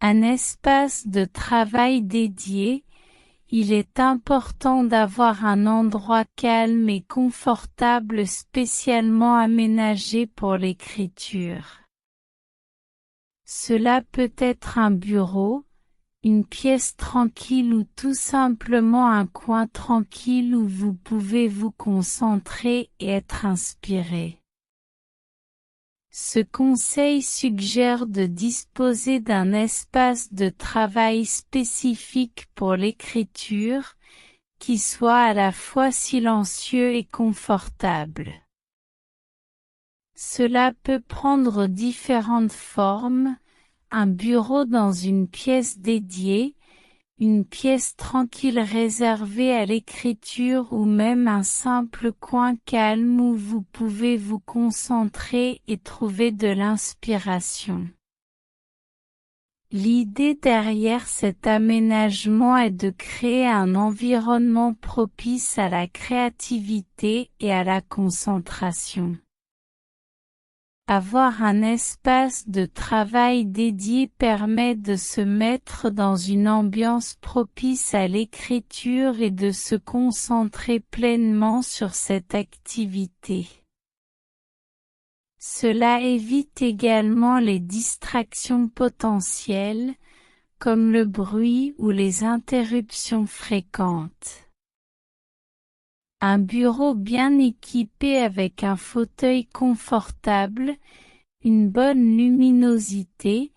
Un espace de travail dédié. Il est important d'avoir un endroit calme et confortable spécialement aménagé pour l'écriture. Cela peut être un bureau, une pièce tranquille ou tout simplement un coin tranquille où vous pouvez vous concentrer et être inspiré. Ce conseil suggère de disposer d'un espace de travail spécifique pour l'écriture, qui soit à la fois silencieux et confortable. Cela peut prendre différentes formes, un bureau dans une pièce dédiée, une pièce tranquille réservée à l'écriture ou même un simple coin calme où vous pouvez vous concentrer et trouver de l'inspiration. L'idée derrière cet aménagement est de créer un environnement propice à la créativité et à la concentration. Avoir un espace de travail dédié permet de se mettre dans une ambiance propice à l'écriture et de se concentrer pleinement sur cette activité. Cela évite également les distractions potentielles, comme le bruit ou les interruptions fréquentes. Un bureau bien équipé avec un fauteuil confortable, une bonne luminosité,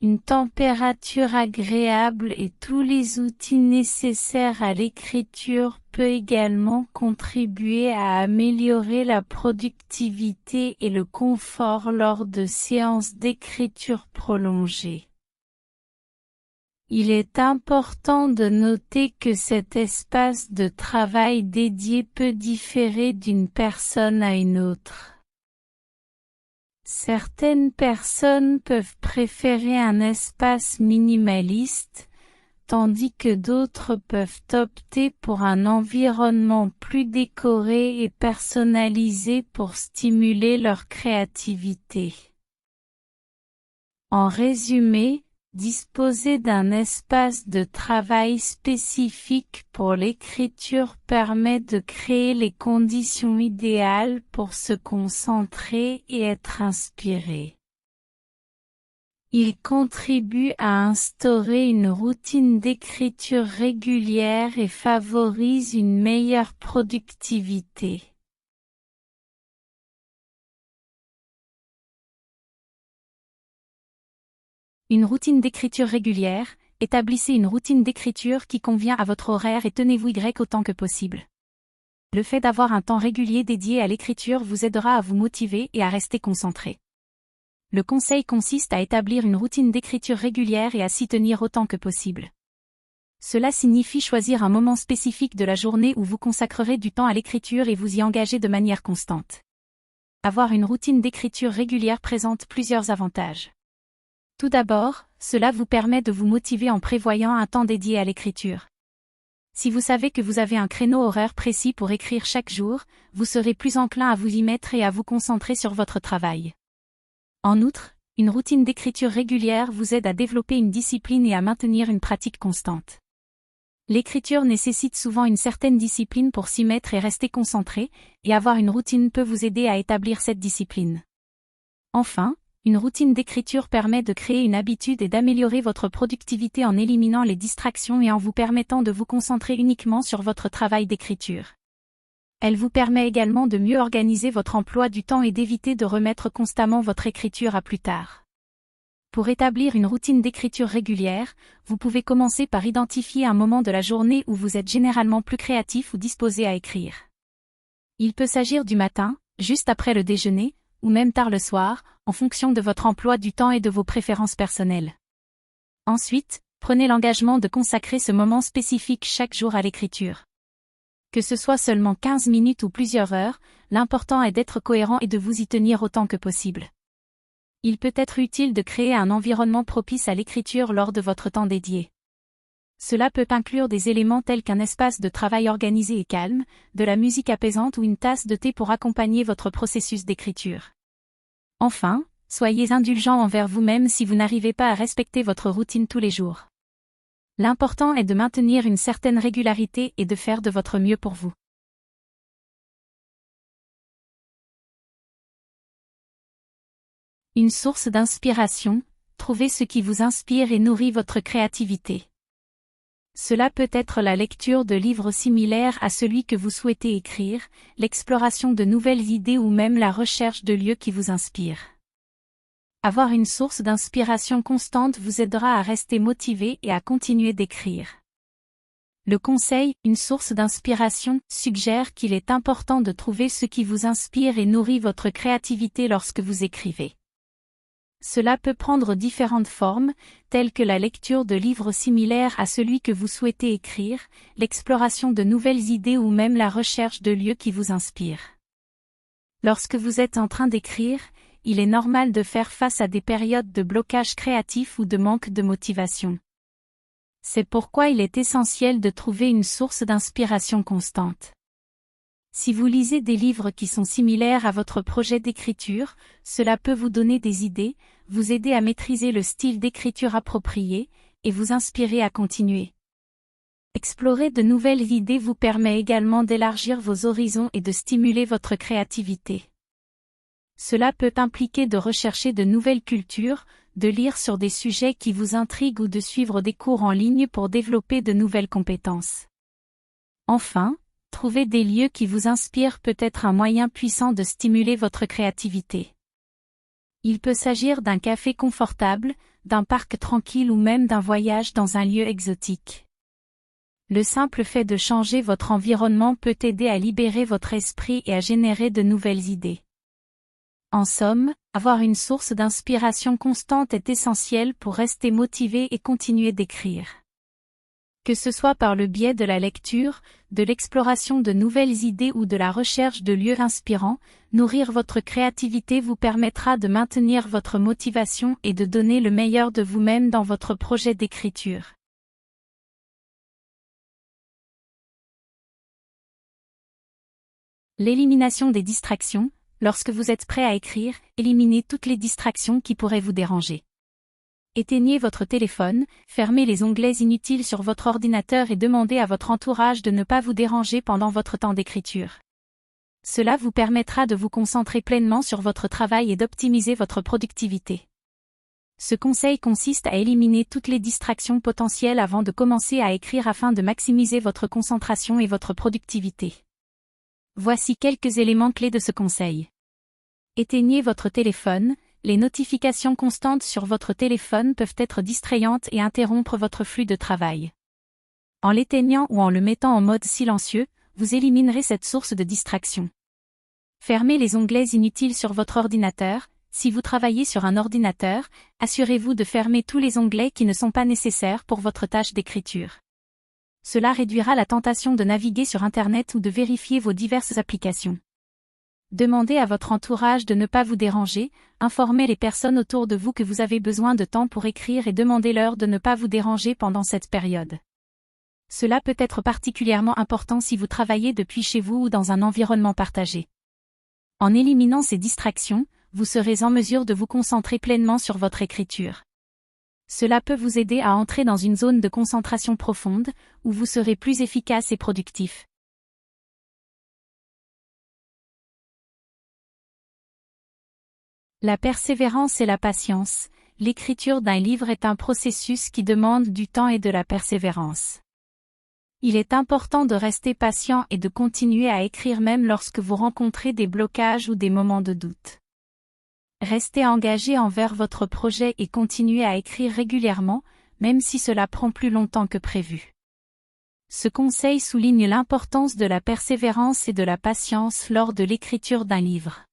une température agréable et tous les outils nécessaires à l'écriture peut également contribuer à améliorer la productivité et le confort lors de séances d'écriture prolongées. Il est important de noter que cet espace de travail dédié peut différer d'une personne à une autre. Certaines personnes peuvent préférer un espace minimaliste, tandis que d'autres peuvent opter pour un environnement plus décoré et personnalisé pour stimuler leur créativité. En résumé, disposer d'un espace de travail spécifique pour l'écriture permet de créer les conditions idéales pour se concentrer et être inspiré. Il contribue à instaurer une routine d'écriture régulière et favorise une meilleure productivité. Une routine d'écriture régulière. Établissez une routine d'écriture qui convient à votre horaire et tenez-vous autant que possible. Le fait d'avoir un temps régulier dédié à l'écriture vous aidera à vous motiver et à rester concentré. Le conseil consiste à établir une routine d'écriture régulière et à s'y tenir autant que possible. Cela signifie choisir un moment spécifique de la journée où vous consacrerez du temps à l'écriture et vous y engager de manière constante. Avoir une routine d'écriture régulière présente plusieurs avantages. Tout d'abord, cela vous permet de vous motiver en prévoyant un temps dédié à l'écriture. Si vous savez que vous avez un créneau horaire précis pour écrire chaque jour, vous serez plus enclin à vous y mettre et à vous concentrer sur votre travail. En outre, une routine d'écriture régulière vous aide à développer une discipline et à maintenir une pratique constante. L'écriture nécessite souvent une certaine discipline pour s'y mettre et rester concentré, et avoir une routine peut vous aider à établir cette discipline. Enfin, une routine d'écriture permet de créer une habitude et d'améliorer votre productivité en éliminant les distractions et en vous permettant de vous concentrer uniquement sur votre travail d'écriture. Elle vous permet également de mieux organiser votre emploi du temps et d'éviter de remettre constamment votre écriture à plus tard. Pour établir une routine d'écriture régulière, vous pouvez commencer par identifier un moment de la journée où vous êtes généralement plus créatif ou disposé à écrire. Il peut s'agir du matin, juste après le déjeuner, ou même tard le soir, en fonction de votre emploi du temps et de vos préférences personnelles. Ensuite, prenez l'engagement de consacrer ce moment spécifique chaque jour à l'écriture. Que ce soit seulement 15 minutes ou plusieurs heures, l'important est d'être cohérent et de vous y tenir autant que possible. Il peut être utile de créer un environnement propice à l'écriture lors de votre temps dédié. Cela peut inclure des éléments tels qu'un espace de travail organisé et calme, de la musique apaisante ou une tasse de thé pour accompagner votre processus d'écriture. Enfin, Soyez indulgent envers vous-même si vous n'arrivez pas à respecter votre routine tous les jours. L'important est de maintenir une certaine régularité et de faire de votre mieux pour vous. Une source d'inspiration, trouvez ce qui vous inspire et nourrit votre créativité. Cela peut être la lecture de livres similaires à celui que vous souhaitez écrire, l'exploration de nouvelles idées ou même la recherche de lieux qui vous inspirent. Avoir une source d'inspiration constante vous aidera à rester motivé et à continuer d'écrire. Le conseil, une source d'inspiration, suggère qu'il est important de trouver ce qui vous inspire et nourrit votre créativité lorsque vous écrivez. Cela peut prendre différentes formes, telles que la lecture de livres similaires à celui que vous souhaitez écrire, l'exploration de nouvelles idées ou même la recherche de lieux qui vous inspirent. Lorsque vous êtes en train d'écrire, il est normal de faire face à des périodes de blocage créatif ou de manque de motivation. C'est pourquoi il est essentiel de trouver une source d'inspiration constante. Si vous lisez des livres qui sont similaires à votre projet d'écriture, cela peut vous donner des idées, vous aider à maîtriser le style d'écriture approprié, et vous inspirer à continuer. Explorer de nouvelles idées vous permet également d'élargir vos horizons et de stimuler votre créativité. Cela peut impliquer de rechercher de nouvelles cultures, de lire sur des sujets qui vous intriguent ou de suivre des cours en ligne pour développer de nouvelles compétences. Enfin, trouver des lieux qui vous inspirent peut être un moyen puissant de stimuler votre créativité. Il peut s'agir d'un café confortable, d'un parc tranquille ou même d'un voyage dans un lieu exotique. Le simple fait de changer votre environnement peut aider à libérer votre esprit et à générer de nouvelles idées. En somme, avoir une source d'inspiration constante est essentiel pour rester motivé et continuer d'écrire. Que ce soit par le biais de la lecture, de l'exploration de nouvelles idées ou de la recherche de lieux inspirants, nourrir votre créativité vous permettra de maintenir votre motivation et de donner le meilleur de vous-même dans votre projet d'écriture. L'élimination des distractions. Lorsque vous êtes prêt à écrire, éliminez toutes les distractions qui pourraient vous déranger. Éteignez votre téléphone, fermez les onglets inutiles sur votre ordinateur et demandez à votre entourage de ne pas vous déranger pendant votre temps d'écriture. Cela vous permettra de vous concentrer pleinement sur votre travail et d'optimiser votre productivité. Ce conseil consiste à éliminer toutes les distractions potentielles avant de commencer à écrire afin de maximiser votre concentration et votre productivité. Voici quelques éléments clés de ce conseil. Éteignez votre téléphone. Les notifications constantes sur votre téléphone peuvent être distrayantes et interrompre votre flux de travail. En l'éteignant ou en le mettant en mode silencieux, vous éliminerez cette source de distraction. Fermez les onglets inutiles sur votre ordinateur. Si vous travaillez sur un ordinateur, assurez-vous de fermer tous les onglets qui ne sont pas nécessaires pour votre tâche d'écriture. Cela réduira la tentation de naviguer sur Internet ou de vérifier vos diverses applications. Demandez à votre entourage de ne pas vous déranger, informez les personnes autour de vous que vous avez besoin de temps pour écrire et demandez-leur de ne pas vous déranger pendant cette période. Cela peut être particulièrement important si vous travaillez depuis chez vous ou dans un environnement partagé. En éliminant ces distractions, vous serez en mesure de vous concentrer pleinement sur votre écriture. Cela peut vous aider à entrer dans une zone de concentration profonde, où vous serez plus efficace et productif. La persévérance et la patience. L'écriture d'un livre est un processus qui demande du temps et de la persévérance. Il est important de rester patient et de continuer à écrire même lorsque vous rencontrez des blocages ou des moments de doute. Restez engagé envers votre projet et continuez à écrire régulièrement, même si cela prend plus longtemps que prévu. Ce conseil souligne l'importance de la persévérance et de la patience lors de l'écriture d'un livre.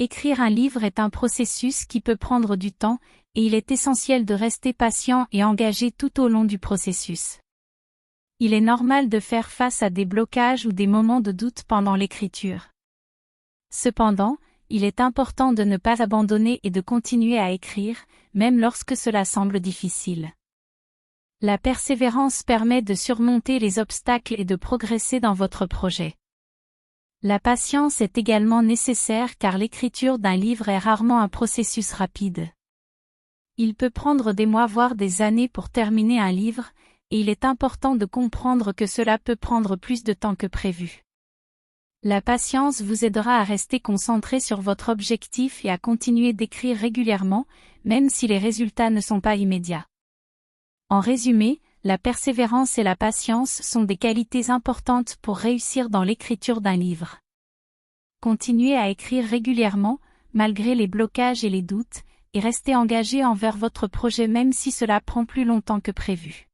Écrire un livre est un processus qui peut prendre du temps, et il est essentiel de rester patient et engagé tout au long du processus. Il est normal de faire face à des blocages ou des moments de doute pendant l'écriture. Cependant, il est important de ne pas abandonner et de continuer à écrire, même lorsque cela semble difficile. La persévérance permet de surmonter les obstacles et de progresser dans votre projet. La patience est également nécessaire car l'écriture d'un livre est rarement un processus rapide. Il peut prendre des mois voire des années pour terminer un livre, et il est important de comprendre que cela peut prendre plus de temps que prévu. La patience vous aidera à rester concentré sur votre objectif et à continuer d'écrire régulièrement, même si les résultats ne sont pas immédiats. En résumé, la persévérance et la patience sont des qualités importantes pour réussir dans l'écriture d'un livre. Continuez à écrire régulièrement, malgré les blocages et les doutes, et restez engagé envers votre projet même si cela prend plus longtemps que prévu.